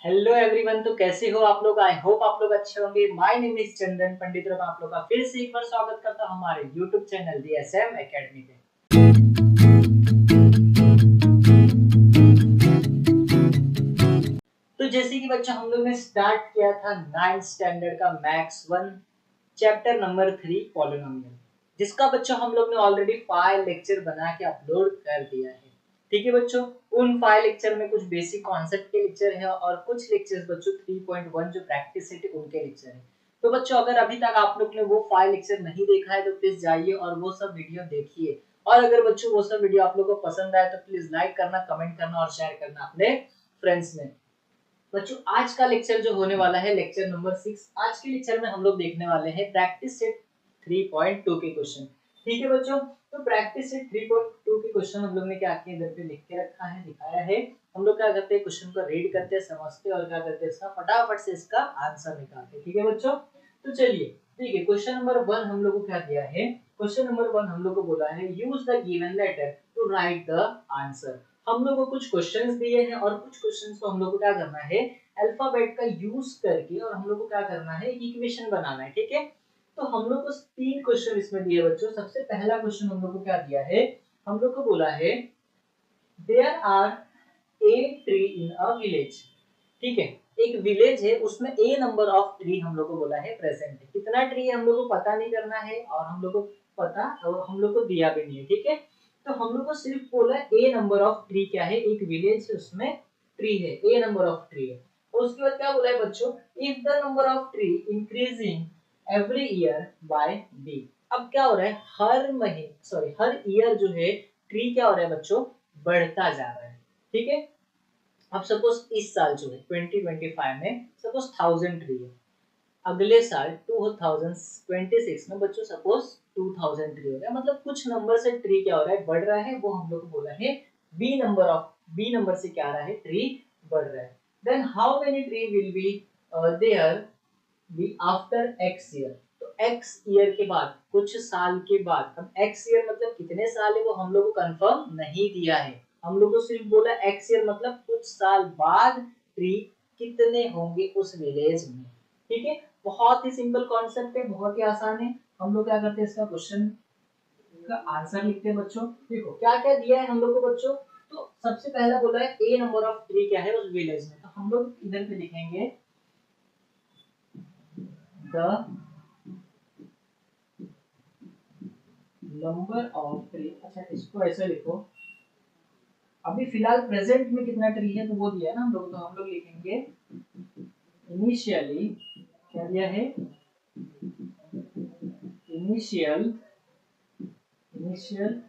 Hello everyone. तो कैसे हो आप लोग? आई होप आप लोग अच्छे होंगे। माय नेम इज चंदन पंडित और मैं आप लोग का फिर से एक बार स्वागत करता हूं हमारे यूट्यूब चैनल डीएसएम एकेडमी पे। तो जैसे कि बच्चों हम लोग ने स्टार्ट किया था 9th स्टैंडर्ड का मैथ्स 1 चैप्टर नंबर 3 पॉलिनोमियल, जिसका बच्चों हम लोग ने ऑलरेडी 5 लेक्चर बना के अपलोड कर दिया है। ठीक है बच्चों, उन 5 लेक्चर में कुछ बेसिक कॉन्सेप्ट के लेक्चर है और कुछ लेक्चर्स बच्चों 3.1 जो प्रैक्टिस सेट है उनके लेक्चर है। तो बच्चों अगर अभी तक आप लोग ने वो 5 लेक्चर नहीं देखा है तो प्लीज जाइए और वो सब वीडियो देखिए। और अगर बच्चों वो सब वीडियो आप लोगों को पसंद आए तो प्लीज लाइक करना, कमेंट करना और शेयर करना अपने फ्रेंड्स में। बच्चों आज का लेक्चर जो होने वाला है लेक्चर नंबर 6। आज के लेक्चर में हम लोग देखने वाले हैं प्रैक्टिस सेट 3.2 के क्वेश्चन। ठीक है बच्चों, तो प्रैक्टिस सेट 3.2 के क्वेश्चन हम लोग ने क्या किया, इधर पे लिख के रखा है, दिखाया है। हम लोग क्या करते हैं, क्वेश्चन को रीड करते हैं, समझते हैं और क्या करते हैं, इसका फटाफट से इसका आंसर निकालते हैं। ठीक है बच्चों, तो चलिए ठीक है। क्वेश्चन नंबर 1 हम लोग को क्या दिया है, क्वेश्चन नंबर 1 हम लोग को बोला है use the given letter to write the answer. हम लोग को कुछ क्वेश्चंस दिए हैं और कुछ क्वेश्चंस को हम लोग को क्या करना है, अल्फाबेट का यूज करके, और हम लोग को क्या करना है, इक्वेशन बनाना है। ठीक है, तो हम लोग को 3 क्वेश्चन इसमें दिए बच्चों। सबसे पहला क्वेश्चन हम लोग को क्या दिया है, हम लोग को बोला है there are a tree in a village. ठीक है, एक विलेज है उसमें ए नंबर ऑफ ट्री हम लोग को बोला है प्रेजेंट है। कितना ट्री है हम लोग को पता नहीं करना है और हम लोग को पता और हम लोग को दिया भी नहीं है। ठीक है, तो हम लोग को सिर्फ बोला ए नंबर ऑफ ट्री क्या है, एक विलेज है उसमें ट्री है, ए नंबर ऑफ ट्री है। और उसके बाद क्या बोला है बच्चों, if the number of tree increasing every year by B. अब क्या हो रहा है, हर महीने हर ईयर जो है ट्री क्या हो रहा है बच्चों, बढ़ता जा रहा है। ठीक है, अब सपोज इस साल जो है 2025 में सपोज 1000 ट्री है, अगले साल 2026 में बच्चों सपोज 2000 ट्री हो गया, मतलब कुछ नंबर से ट्री क्या हो रहा है, बढ़ रहा है। वो हम लोग को बोला है बी नंबर से क्या आ रहा है, ट्री बढ़ रहा है। Then how many tree will be there be after X year. तो एक्स ईयर के बाद, कुछ साल के बाद, अब एक्स ईयर मतलब कितने साल है वो हम लोग को कंफर्म नहीं दिया है। हम लोग को सिर्फ बोला एक्स ईयर मतलब कुछ साल बाद ट्री कितने होंगे उस विलेज में। ठीक है, बहुत ही सिंपल कॉन्सेप्ट है, बहुत ही आसान है। हम लोग क्या करते हैं, इसका क्वेश्चन का आंसर लिखते हैं बच्चों। देखो क्या क्या दिया है हम लोग को बच्चों। तो सबसे पहला बोला है ए नंबर ऑफ ट्री क्या है उस विलेज में, तो हम लोग इधर पे लिखेंगे द नंबर ऑफ ट्री। अच्छा इसको ऐसे लिखो, अभी फिलहाल प्रेजेंट में कितना ट्री है तो वो दिया है ना हम लोग, तो हम लोग लिखेंगे इनिशियली, क्या दिया है, initial initial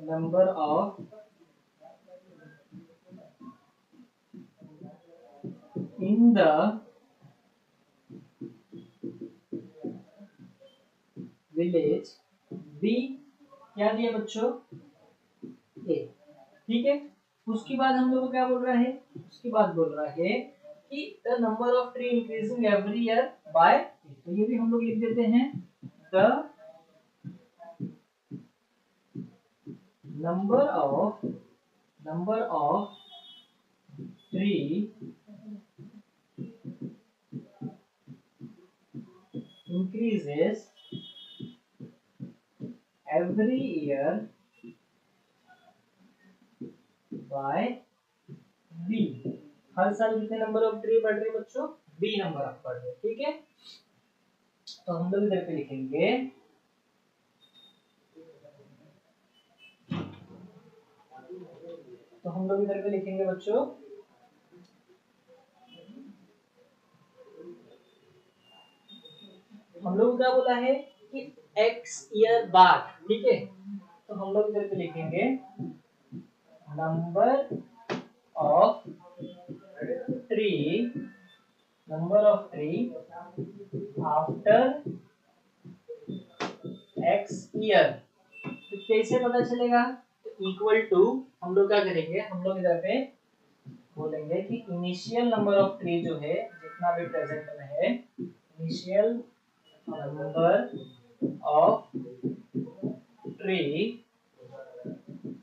number of in the village B, क्या दिया बच्चों, ए। ठीक है, उसके बाद हम लोग को क्या बोल रहा है, उसके बाद बोल रहा है कि the number of tree increasing every year by, तो ये भी हम लोग लिख देते हैं the number of tree increases every year by b। हर साल कितने नंबर ऑफ ट्री बढ़ रहे बच्चों, b नंबर ऑफ बढ़ रहे। ठीक है, तो हम लोग इधर पे लिखेंगे बच्चों हम लोग क्या बोला है कि x ईयर बाद। ठीक है, तो हम लोग इधर पे लिखेंगे number of tree after x year. तो कैसे पता चलेगा, तो इक्वल टू हम लोग क्या करेंगे, हम लोग इधर पे बोलेंगे कि इनिशियल नंबर ऑफ ट्री जो है जितना भी प्रेजेंट में है, initial number of tree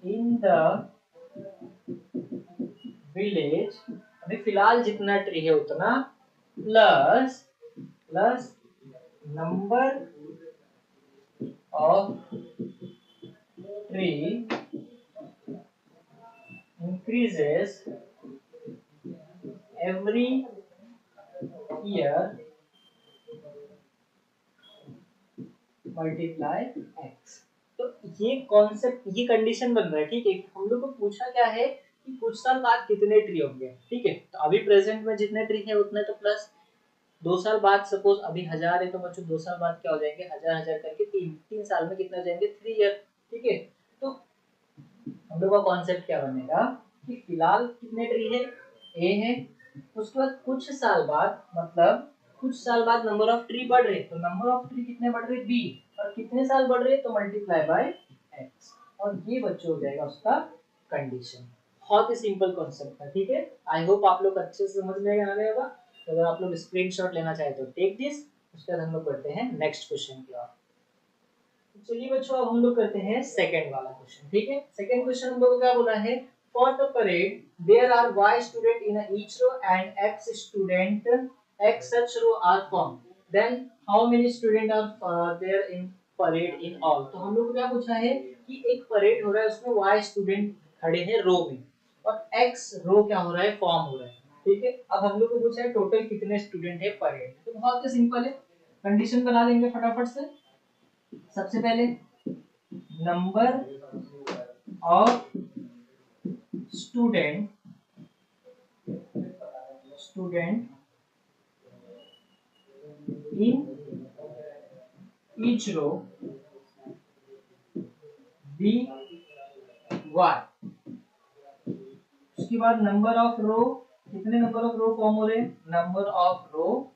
in the village अभी फिलहाल जितना ट्री है उतना plus plus number of tree increases every year multiply x। तो ये कॉन्सेप्ट, ये कंडीशन बन रहा है, ठीक है। हम लोग को पूछा क्या है कि कुछ साल बाद कितने ट्री होंगे, ठीक है। तो अभी प्रेजेंट में जितने ट्री है उतने, तो प्लस 2 साल बाद, सपोज अभी 1000 है तो बच्चों 2 साल बाद क्या हो जाएंगे, 1000 करके तीन साल में कितने हो जाएंगे, 3 ईयर, ठीक है। तो हम लोग का कॉन्सेप्ट क्या बनेगा कि फिलहाल कितने ट्री है, ए है, उसके बाद कुछ साल बाद, मतलब कुछ साल बाद नंबर ऑफ ट्री बढ़ रहे, तो नंबर ऑफ ट्री कितने बढ़ रहे, बी, और कितने साल बढ़ रहे तो मल्टीप्लाई बाय एक्स, और ये बच्चों हो जाएगा उसका कंडीशन। बहुत ही सिंपल कॉन्सेप्ट है, ठीक है। आई होप आप लोग अच्छे से समझ में आ गया होगा। तो अगर आप लोग स्क्रीनशॉट लेना चाहे तो टेक दिस। उसके बाद हम लोग करते हैं नेक्स्ट क्वेश्चन की ओर। चलिए बच्चों, अब हम लोग करते हैं सेकंड वाला क्वेश्चन, ठीक है। सेकंड क्वेश्चन हम लोग को क्या बोला है, for the parade there are y student in each row and x student x such row are formed, then how many student are there in parade in all। तो हम लोग को क्या पूछा है कि एक परेड हो रहा है, उसमें y स्टूडेंट खड़े हैं रो में, और x रो क्या हो रहा है, फॉर्म हो रहा है, ठीक है। अब हम लोग को पूछा है टोटल कितने स्टूडेंट है परेड। तो बहुत ही सिंपल है, कंडीशन बना लेंगे फटाफट से। सबसे पहले number of student in each row be Y. उसके बाद नंबर ऑफ रो, कितने नंबर ऑफ रो फॉर्म हो रहे हैं, number of row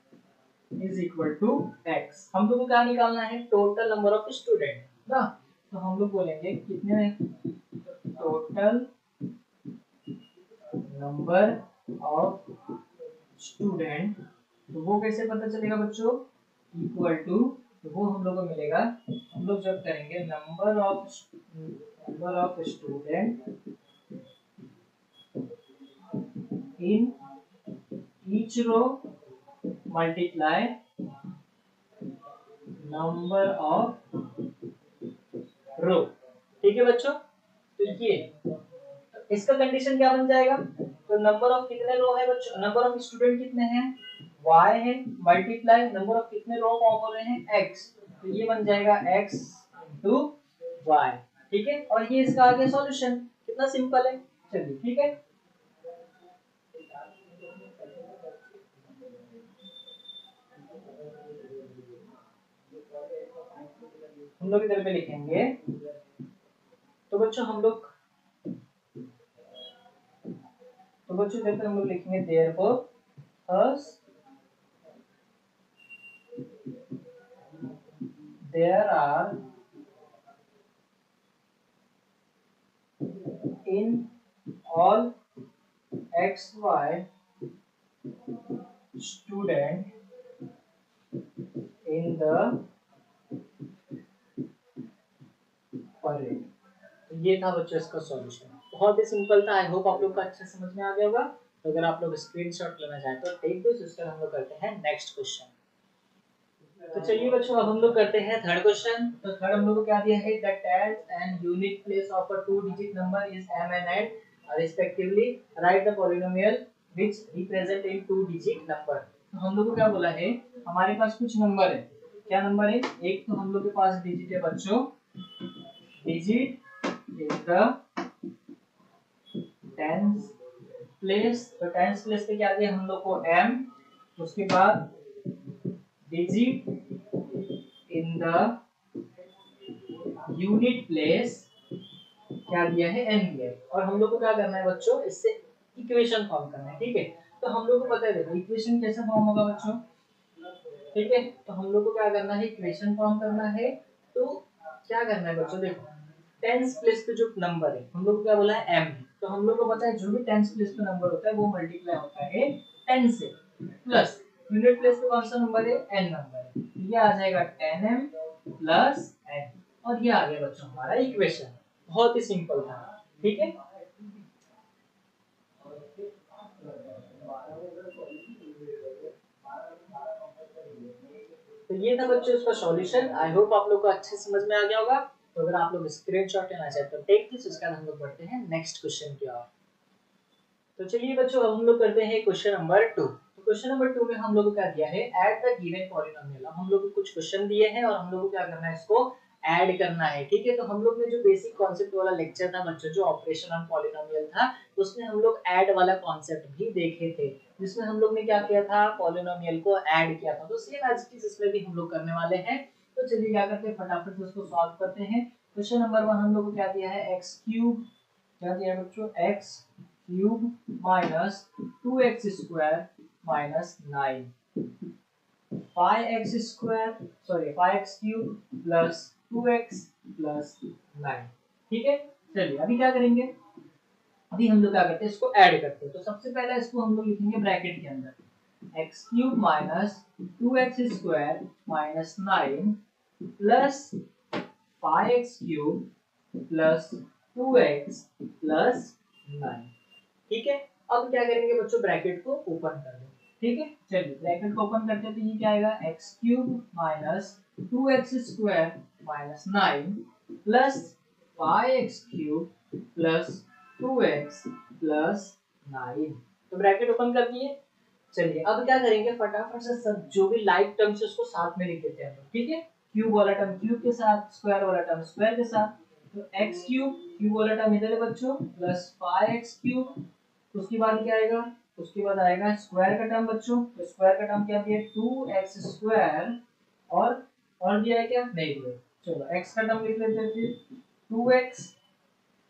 is equal to X. हम लोग को क्या निकालना है, टोटल नंबर ऑफ स्टूडेंट ना। तो हम लोग बोलेंगे कितने, टोटल नंबर ऑफ स्टूडेंट, तो वो कैसे पता चलेगा बच्चों, इक्वल टू, तो वो हम लोग को मिलेगा, हम लोग जब करेंगे number of student in each row multiply number of row, ठीक है बच्चों। तो ये इसका कंडीशन क्या बन जाएगा, तो नंबर ऑफ कितने रो है बच्चों, नंबर ऑफ स्टूडेंट कितने हैं, y है, मल्टीप्लाई नंबर ऑफ कितने रो फॉर्म हो रहे हैं, x, तो ये बन जाएगा x इनटू y, ठीक है। और ये इसका आगे सॉल्यूशन, कितना सिंपल है। चलिए ठीक है, हम लोग इधर पे लिखेंगे। तो बच्चों हम लोग इधर पे हम लोग लिखेंगे therefore first there are in all xy student in the parade। तो ये था बच्चों इसका सॉल्यूशन, बहुत ही सिंपल था। आई होप आप लोग को अच्छा समझ में आ गया होगा। तो अगर आप लोग स्क्रीनशॉट लेना चाहें तो टेक दिस। उसका हम लोग करते हैं नेक्स्ट क्वेश्चन। तो चलिए बच्चों, अब हम लोग करते हैं थर्ड क्वेश्चन। तो थर्ड हम लोग को क्या दिया है, the tenth and unit place of a 2 digit number is m and n respectively, write the polynomial which represent in 2 digit number. तो हम लोग को क्या बोला है, हमारे पास कुछ नंबर है, क्या नंबर है, एक तो हम लोग के पास डिजिट है बच्चों, digit is the tenth place. तो टेंथ प्लेस पे क्या दिया हम लोग को m, उसके बाद digit in the unit place क्या दिया है, n दिया है। और हम लोग को क्या करना है बच्चों, इससे इक्वेशन फॉर्म करना है, ठीक है। तो हम लोग को पता है, देखो इक्वेशन कैसे फॉर्म होगा बच्चों, ठीक है। तो हम लोग को क्या करना है, इक्वेशन फॉर्म करना है। तो क्या करना है बच्चों, देखो टेंस प्लेस पे जो नंबर है हम लोग को क्या बोला है, m। तो हम लोग को पता है जो भी टेंस प्लेस पे नंबर होता है वो मल्टीप्लाई होता है 10 से, प्लस यूनिट प्लेस पे कौन सा नंबर है, n नंबर है, ये आ जाएगा 10m प्लस n, और ये आ गया बच्चों हमारा इक्वेशन। बहुत ही सिंपल था, ठीक है। ये था बच्चों इसका सॉल्यूशन। आई होप आप लोग को अच्छे समझ में आ गया होगा। तो अगर आप लोग स्क्रीनशॉट लेना चाहते हो टेक दिस, उसके बाद हम लोग बढ़ते हैं नेक्स्ट क्वेश्चन की ओर। तो चलिए बच्चों अब हम लोग करते हैं क्वेश्चन नंबर 2। तो क्वेश्चन नंबर 2 में हम लोग को क्या दिया है, ऐड द गिवन पॉलिनोमियल। हम लोग को कुछ क्वेश्चन दिए हैं और हम लोग को क्या करना है, इसको ऐड करना है। ठीक है, तो हम लोग ने जो बेसिक कॉन्सेप्ट वाला लेक्चर था बच्चों, जो ऑपरेशन ऑन पॉलिनोमियल था, उसमें हम लोग ऐड वाला कॉन्सेप्ट भी देखे थे, जिसमें हम लोग ने क्या किया था, पॉलिनोमियल को ऐड किया था। तो सेम एज इट इज इसमें भी हम लोग करने वाले हैं। तो चलिए क्या करते हैं, फटाफट से उसको सॉल्व करते हैं। क्वेश्चन नंबर 1 हम लोग को क्या दिया है, x क्यूब, क्या दिया है बच्चों, x cube minus 2x square minus 9, 5x square sorry 5x cube plus 2x plus 9। ठीक है, चलिए अभी क्या करेंगे, अभी हम लोग क्या करते हैं, इसको ऐड करते हैं। तो सबसे पहले इसको हम लोग लिखेंगे ब्रैकेट के अंदर, x cube minus 2x square minus 9 plus 5x cube plus 2x plus 9। ठीक है, अब क्या करेंगे बच्चों, ब्रैकेट को ओपन कर दें। ठीक है, चलिए ब्रैकेट को ओपन करते हैं। तो ये क्या आएगा, x cube minus 2x square minus 9 plus 5x cube plus 2x plus 9। तो ब्रैकेट ओपन कर दिए। चलिए अब क्या करेंगे, फटाफट से सब जो भी लाइक टर्म्स है उसको साथ में लिख देते हैं। ठीक है, क्यूब वाला टर्म क्यूब के साथ, स्क्वायर वाला टर्म स्क्वायर के साथ। तो x क्यूब, क्यूब वाला टर्म इधर है बच्चों, प्लस 5x क्यूब, उसके बाद क्या आएगा, उसके बाद आएगा स्क्वायर का टर्म बच्चों। तो स्क्वायर का टर्म क्या दिया, 2x स्क्वायर, और दिया है क्या, नहीं दिया। चलो x का टर्म लिख लेते हैं फिर 2x,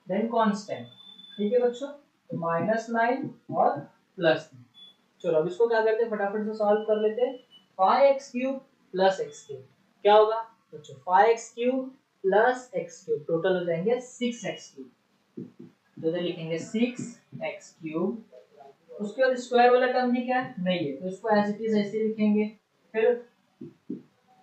देन कांस्टेंट। ठीक है बच्चों, तो -9 और प्लस। चलो अब इसको क्या करते हैं, फटाफट से सॉल्व कर लेते हैं। 5x cube plus x cube क्या होगा बच्चों, 5x cube plus x cube total हो जाएंगे 6x क्यूब। तो इधर लिखेंगे 6x क्यूब, उसके बाद स्क्वायर वाला टर्म है क्या, नहीं है, तो इसको एज इट इज ऐसे लिखेंगे। फिर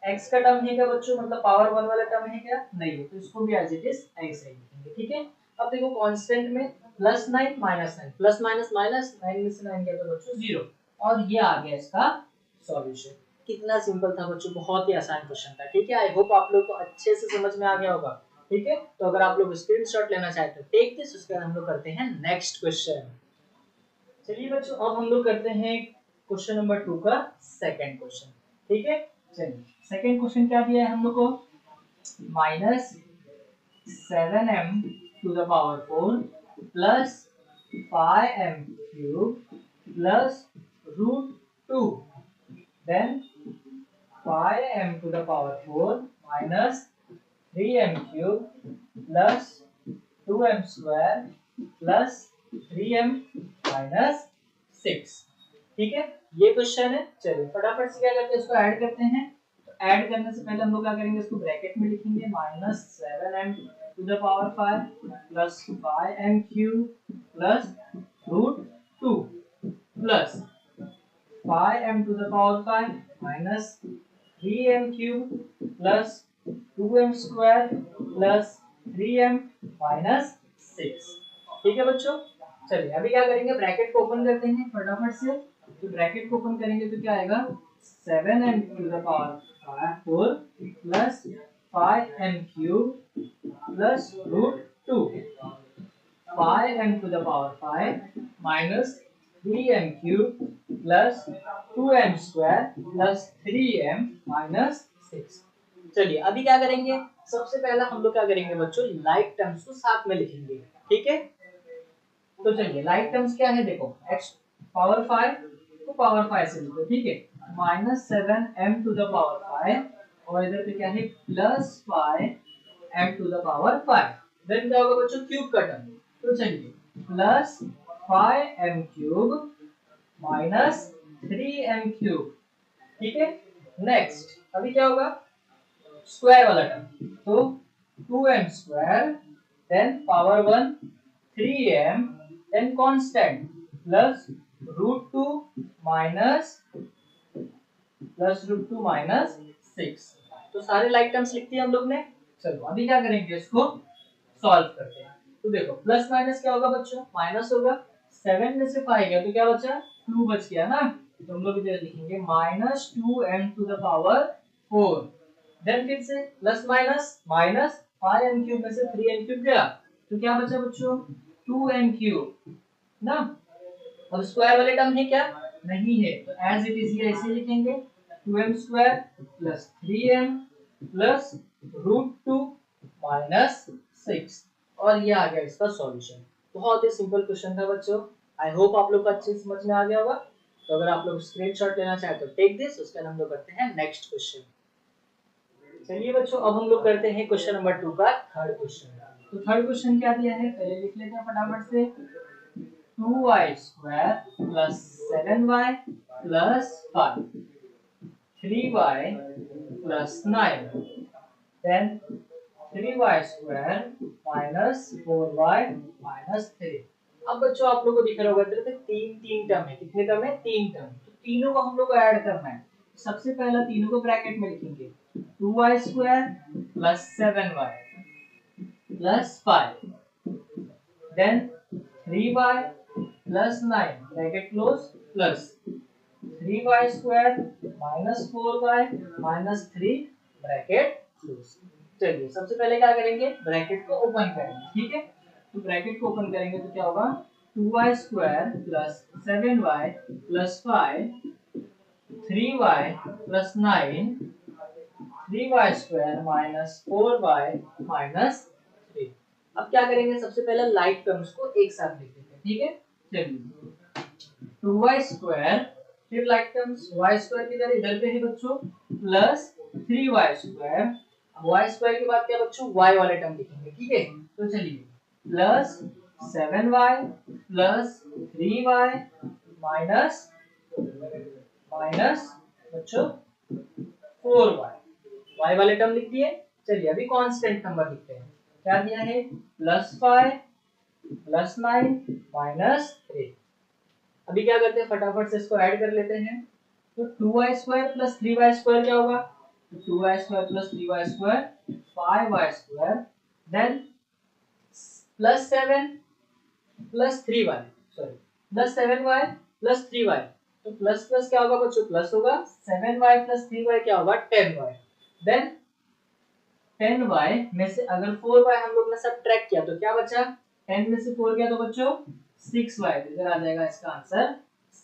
x का टर्म है क्या बच्चों, मतलब पावर 1 वाला टर्म है क्या, नहीं है, तो इसको भी एज इट इज ऐसे ही लिखेंगे। ठीक है, अब देखो कांस्टेंट में +9 -9, प्लस माइनस माइनस, 9 में से 9 गया तो बच्चों 0, और ये आ गया इसका सॉल्यूशन। कितना सिंपल था बच्चों, बहुत ही आसान क्वेश्चन था। ठीक है, आई होप आप लोग को अच्छे से समझ में आ गया होगा। ठीक है, तो अगर आप लोग स्क्रीनशॉट लेना चाहते हो टेक दिस, उसके बाद हम लोग करते हैं नेक्स्ट क्वेश्चन। चलिए बच्चों अब हम लोग करते हैं क्वेश्चन नंबर 2 का सेकंड क्वेश्चन। ठीक है, चलिए सेकंड क्वेश्चन क्या दिया है हम लोग को, -7m to the power 4 plus 5m cube plus √2, then 5m to the power 4 minus 3m cube plus 2m square plus 3m minus 6। ठीक है, ये क्वेश्चन है। चलिए फटाफट से क्या करते हैं, इसको ऐड करते हैं। तो ऐड करने से पहले हम लोग क्या करेंगे, इसको ब्रैकेट में लिखेंगे, -7m to the power 5 plus 5m cube plus √2 plus 5m to the power 5 minus 3m cube plus 2m square plus 3m minus 6। ठीक है बच्चों, चलिए अभी क्या करेंगे, ब्रैकेट को ओपन करते हैं फटाफट से। तो ब्रैकेट को ओपन करेंगे तो क्या आएगा, 7m to the power 4 plus 5m cube plus √2, 5m to the power 5 minus 3m cube plus 2m square plus 3m minus 6। चलिए अभी क्या करेंगे, सबसे पहला हम लोग क्या करेंगे बच्चों, लाइक टर्म्स को साथ में लिखेंगे। ठीक है, तो चलिए लाइक टर्म्स क्या है, देखो x पावर 5 को पावर 5 से लिखो। ठीक है, -7m टू द पावर 5 और इधर पे क्या है, +5m to the power 5, then क्या होगा बच्चों, क्यूब का टर्म। तो चलिए +5m cube minus 3m cube. ठीक है, नेक्स्ट अभी क्या होगा, स्क्वायर वाला टर्म, तो 2m square, then power 1 3m, then constant plus √2 minus 6। तो सारे लाइक टर्म्स लिख दिए हम लोग ने। चलो अभी क्या करेंगे, इसको सॉल्व करते हैं। तो देखो प्लस माइनस क्या होगा बच्चों, माइनस होगा, 7 में से 5 गया तो क्या बचा, 2 बच गया ना। तो हम लोग इधर लिखेंगे -2m to the power 4, then फिर से प्लस माइनस माइनस 5n³ में से 3n³ गया तो क्या बचा बच्चों 2n³ ना। अब स्क्वायर वाले टर्म है क्या नहीं है तो एज इट इज ये ऐसे लिखेंगे 2m² plus 3m plus √2 minus 6 और ये आ गया इसका सॉल्यूशन। बहुत ही सिंपल क्वेश्चन था बच्चों। आई होप आप लोग को अच्छे समझ में आ गया होगा। तो अगर आप लोग स्क्रीनशॉट लेना चाहे तो टेक दिस, उसके बाद हम लोग करते हैं नेक्स्ट क्वेश्चन। चलिए बच्चों अब हम लोग करते हैं क्वेश्चन नंबर 2 का थर्ड क्वेश्चन। तो थर्ड क्वेश्चन क्या दिया है पहले लिख लेते हैं फटाफट से। 2y² plus 7y plus 5, 3y plus 9, then 3y² minus 4y minus 3। अब बच्चों आप लोगों को दिख रहा होगा इधर पे तीन टर्म है। कितने टर्म है 3 टर्म। तो तीनों को हम लोग को ऐड करना है। सबसे पहला तीनों को ब्रैकेट में लिखेंगे 2y² plus 7y plus 5, then 3y plus 9 bracket close plus 3y² minus 4y minus 3 bracket close. चलिए सबसे पहले क्या करेंगे ब्रैकेट को ओपन करेंगे। ठीक है तो ब्रैकेट को ओपन करेंगे तो क्या होगा 2y² plus 7y plus 5, 3y plus 9, 3y² minus 4y minus 3। अब क्या करेंगे सबसे पहले लाइक टर्म्स को एक साथ लिख देते हैं। ठीक है चलिए 2y² फिर लाइक टर्म्स y² किधर इधर पे है बच्चों प्लस 3y²। y² के बाद क्या बच्चों y वाले टर्म लिखेंगे। ठीक है तो चलिए plus 7y plus 3y minus minus बच्चों 4y y वाले टर्म लिख दिए। चलिए अभी कांस्टेंट नंबर लिखते हैं। क्या दिया है प्लस 5 प्लस 9 माइनस 3। अभी क्या करते हैं फटाफट से इसको ऐड कर लेते हैं। तो 2y² प्लस 3y² क्या होगा तो 2y² plus 3y² 5y² then plus 7 plus 3y sorry plus 7y plus 3y। तो प्लस प्लस क्या होगा बच्चों प्लस होगा 7y प्लस 3y क्या होगा 10y। देन 10y में से अगर 4y हम लोग ने सब्ट्रैक्ट किया तो क्या बचा 10 में से 4 गया तो बच्चों 6y। इधर आ जाएगा इसका आंसर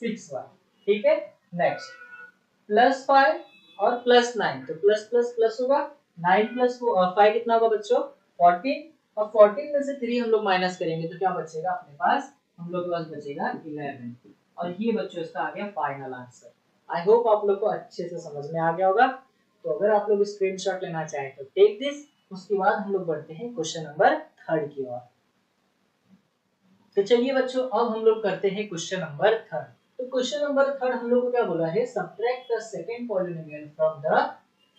6y। ठीक है नेक्स्ट प्लस 5 और प्लस 9 तो प्लस प्लस प्लस होगा 9 प्लस 5 कितना होगा बच्चों 14 और 14 में से 3 हम लोग माइनस करेंगे तो क्या बचेगा अपने पास हम लोग के पास बचेगा 11 और ये बच्चों इसका आ गया फाइनल आंसर। आई होप आप लोग को अच्छे से समझ में आ गया होगा। तो अगर आप लोग स्क्रीनशॉट लेना चाहें तो टेक दिस, उसके बाद हम लोग बढ़ते हैं क्वेश्चन नंबर 3 की ओर। तो चलिए बच्चों अब हम लोग करते हैं क्वेश्चन नंबर 3। तो क्वेश्चन नंबर 3 हम लोग को क्या बोला है subtract the second polynomial from the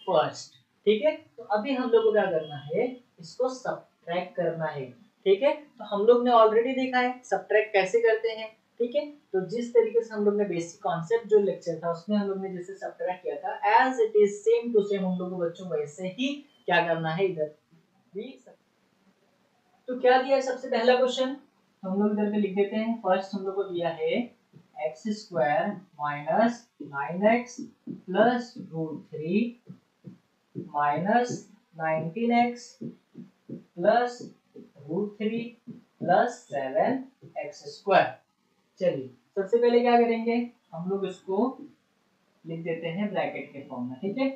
first. ठीक है तो अभी हम लोग को क्या करना है इसको सब्ट्रैक्ट करना है। ठीक है तो हम लोग ने ऑलरेडी देखा है सब्ट्रैक्ट कैसे करते हैं। ठीक है तो जिस तरीके से हम लोग ने बेसिक कॉन्सेप्ट जो लेक्चर था उसमें हम लोग ने जैसे सब्ट्रैक्ट किया था as it is same to same हम लोग को बच्चों वैसे ही क्या करना है इधर भी। तो क्या दिया है सबसे पहला क्वेश्चन हम लोग इधर पे लिख देते हैं। फर्स्ट हम लोग को दिया है x² minus 9x plus √3 minus 19x plus √3 plus 7x²। चलिए सबसे पहले क्या करेंगे हम लोग इसको लिख देते हैं ब्रैकेट के फॉर्म में। ठीक है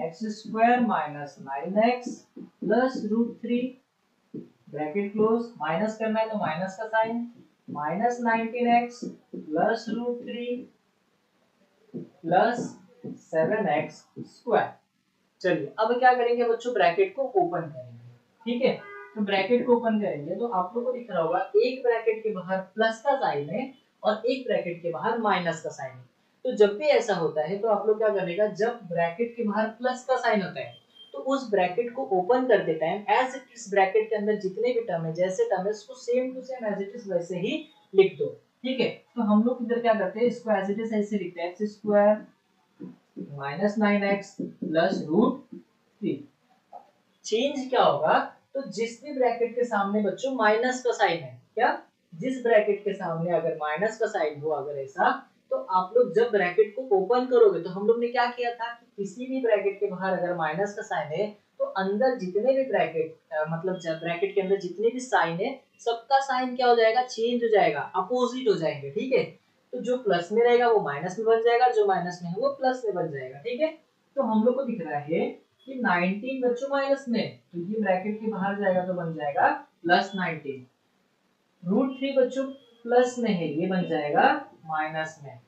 x² minus 9x plus √3 bracket close minus करना है तो माइनस का sign minus 19x plus √3 plus 7x²। चलिए अब क्या करेंगे बच्चों ब्रैकेट को ओपन करेंगे। ठीक है तो ब्रैकेट को ओपन करेंगे तो आप लोगों को दिख रहा होगा एक ब्रैकेट के बाहर प्लस का साइन है और एक ब्रैकेट के बाहर माइनस का साइन है। तो जब भी ऐसा होता है तो आप लोग क्या करेगा जब ब्रैकेट के बाहर प्लस का साइन होता है तो उस ब्रैकेट को ओपन करते time as it is bracket के अंदर जितने भी टर्म है जैसे टर्म है उसको same to same as it is वैसे ही लिख दो। ठीक है तो हम लोग इधर क्या करते हैं इसको एज इट इज ऐसे लिखते हैं x² minus 9x plus √3। Change क्या होगा तो जिस भी ब्रैकेट के सामने बच्चों माइनस का साइन है क्या जिस ब्रैकेट के सामने अगर माइनस का साइन हो अगर ऐसा तो आप लोग जब ब्रैकेट को ओपन करोगे तो हम लोग ने क्या किया था कि किसी भी ब्रैकेट के बाहर अगर माइनस का साइन है तो अंदर जितने भी ब्रैकेट मतलब ब्रैकेट के अंदर जितने भी साइन है सबका साइन क्या हो जाएगा, चेंज हो जाएगा, अपोजिट हो जाएंगे। ठीक है, तो जो प्लस में रहेगा वो माइनस में बन जाएगा, जो माइनस में है वो प्लस में बन जाएगा। ठीक है, तो हम लोग को दिख रहा है कि 19 बच्चों माइनस में, तो ये ब्रैकेट के बाहर जाएगा तो बन जाएगा प्लस 19। √3 बच्चों प्लस में है, ये बन जाएगा माइनस में।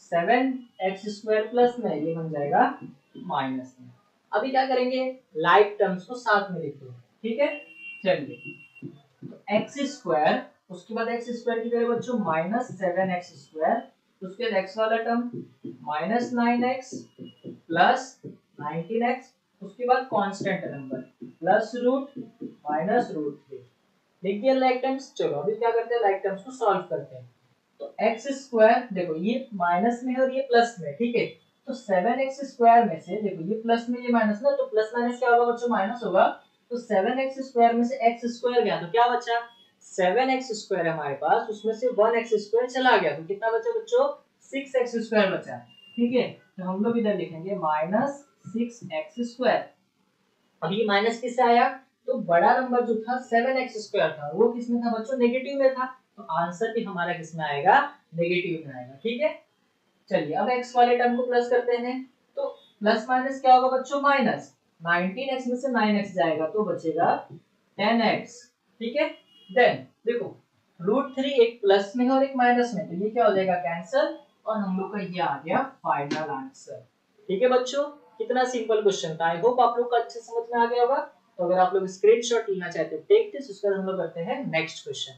7x² प्लस में, ये बन जाएगा माइनस में। अभी क्या करेंगे, लाइक टर्म्स को साथ में लिख दो। ठीक है, चलिए तो x², उसके बाद x² की जगह बच्चों -7x², उसके बाद x वाला टर्म -9x प्लस 19x, उसके बाद constant number plus root minus √3 लिख दिया लाइक टर्म्स। चलो अभी क्या करते हैं, लाइक टर्म्स को सॉल्व करते हैं। तो x² देखो ये माइनस में है और ये प्लस में, ठीक है, तो 7x² में से देखो ये प्लस में ये माइनस में, तो प्लस माइनस क्या होगा बच्चों, माइनस होगा। तो 7x² में से x² गया तो क्या बचा, 7x² है हमारे पास, उसमें से 1x² चला गया तो कितना बचा बच्चों, 6x² बचा। ठीक है, तो हम लोग इधर लिखेंगे -6x²। अब ये माइनस किससे आया, तो बड़ा नंबर जो था 7x² था वो किसमें था बच्चों, नेगेटिव में था, तो आंसर भी हमारा किसमें आएगा, नेगेटिव में आएगा। ठीक है, चलिए अब x वाले टर्म को प्लस करते हैं, तो प्लस माइनस क्या होगा बच्चों, माइनस 19x में से 9x जाएगा तो बचेगा 10x। ठीक है, देन देखो √3 एक प्लस में है और एक माइनस में, तो ये क्या हो जाएगा, कैंसिल, और हम लोग का ये आ गया फाइनल आंसर। ठीक है बच्चों, कितना सिंपल क्वेश्चन था। आई होप आप लोग को अच्छे समझ में आ गया होगा। तो अगर आप लोग स्क्रीनशॉट लेना चाहते हो टेक दिस, उसके बाद हम लोग करते हैं नेक्स्ट क्वेश्चन।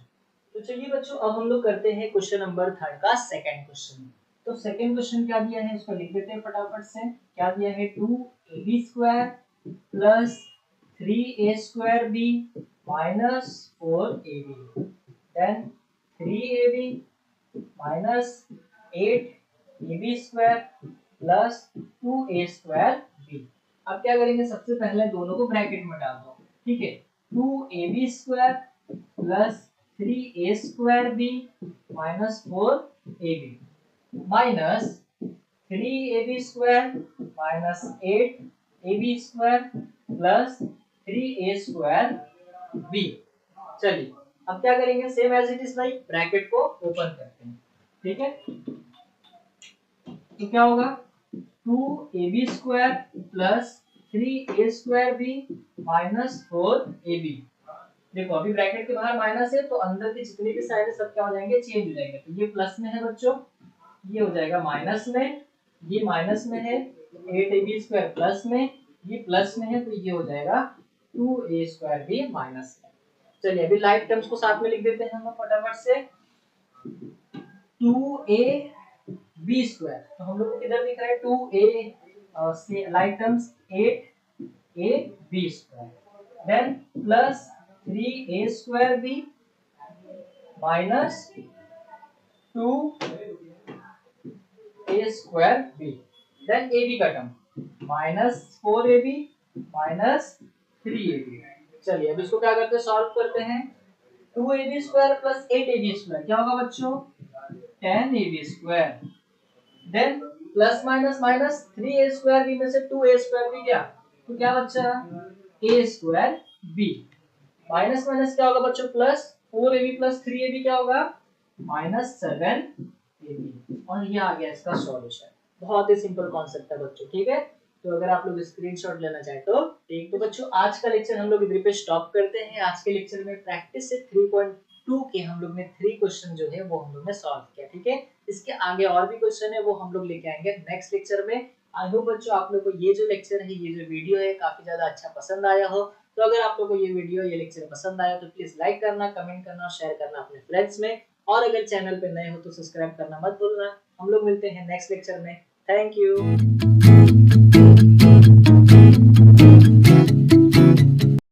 तो चलिए बच्चों अब हम लोग करते हैं क्वेश्चन नंबर 3 का सेकंड क्वेश्चन। तो सेकंड क्वेश्चन क्या दिया है इसको लिख देते हैं फटाफट से। क्या दिया है, 2ab² plus 3a²b minus 4ab, then 3ab minus 8ab² plus 2a²b। अब क्या करेंगे, सबसे पहले दोनों को ब्रैकेट में डाल दो। ठीक है, 2ab² plus 3a²b minus 4ab minus 3ab² minus 8ab² plus 3a²b। चलिए अब क्या करेंगे, सेम एज इट इज भाई, ब्रैकेट को ओपन करते हैं। ठीक है, तो क्या होगा, 2ab² plus 3a²b minus 4ab। देखो अभी ब्रैकेट के बाहर माइनस है तो अंदर के जितने भी साइड है सब क्या हो जाएंगे, चेंज हो जाएंगे। तो ये प्लस में है बच्चों, ये हो जाएगा माइनस में, ये माइनस में है, 8ab² प्लस में, ये प्लस में है तो ये हो जाएगा 2a²b माइनस में। चलिए अभी लाइक टर्म्स को साथ में लिख देते हैं हम फटाफट से। 2ab², तो हम लोग को किधर दिख रहा है, 2a से like terms 8ab², then plus 3a²b minus 2a²b, then ab का term minus 4ab minus 3ab। चलिए अब इसको क्या करते हैं, सॉल्व करते हैं। 2ab² प्लस 8ab² क्या होगा बच्चों, 10ab², then plus minus minus 3a²b में से 2a²b गया तो क्या बचा, a²b, माइनस माइनस क्या होगा बच्चों, प्लस 4ab प्लस 3ab क्या होगा, माइनस 7ab, और ये आ गया इसका सॉल्यूशन। बहुत ही सिंपल कॉन्सेप्ट है बच्चों। ठीक है, तो अगर आप लोग स्क्रीनशॉट लेना चाहे तो ठीक। तो बच्चों आज का लेक्चर हम लोग इधर पे स्टॉप करते हैं। आज के लेक्चर में प्रैक्टिस से 3.2 के हम लोग ने 3 क्वेश्चन जो है वो हम लोग ने सॉल्व किया। ठीक है, इसके आगे और भी क्वेश्चन है वो हम लोग लेके आएंगे नेक्स्ट लेक्चर में। आई होप बच्चों आप लोग को ये जो लेक्चर है, ये जो वीडियो है काफी ज्यादा अच्छा पसंद आया हो। तो अगर आप लोग को ये वीडियो ये लेक्चर पसंद आया तो प्लीज लाइक करना, कमेंट करना और शेयर करना अपने फ्रेंड्स में, और अगर चैनल पे नए हो तो सब्सक्राइब करना मत भूलना। हम लोग मिलते हैं नेक्स्ट लेक्चर में। Thank you.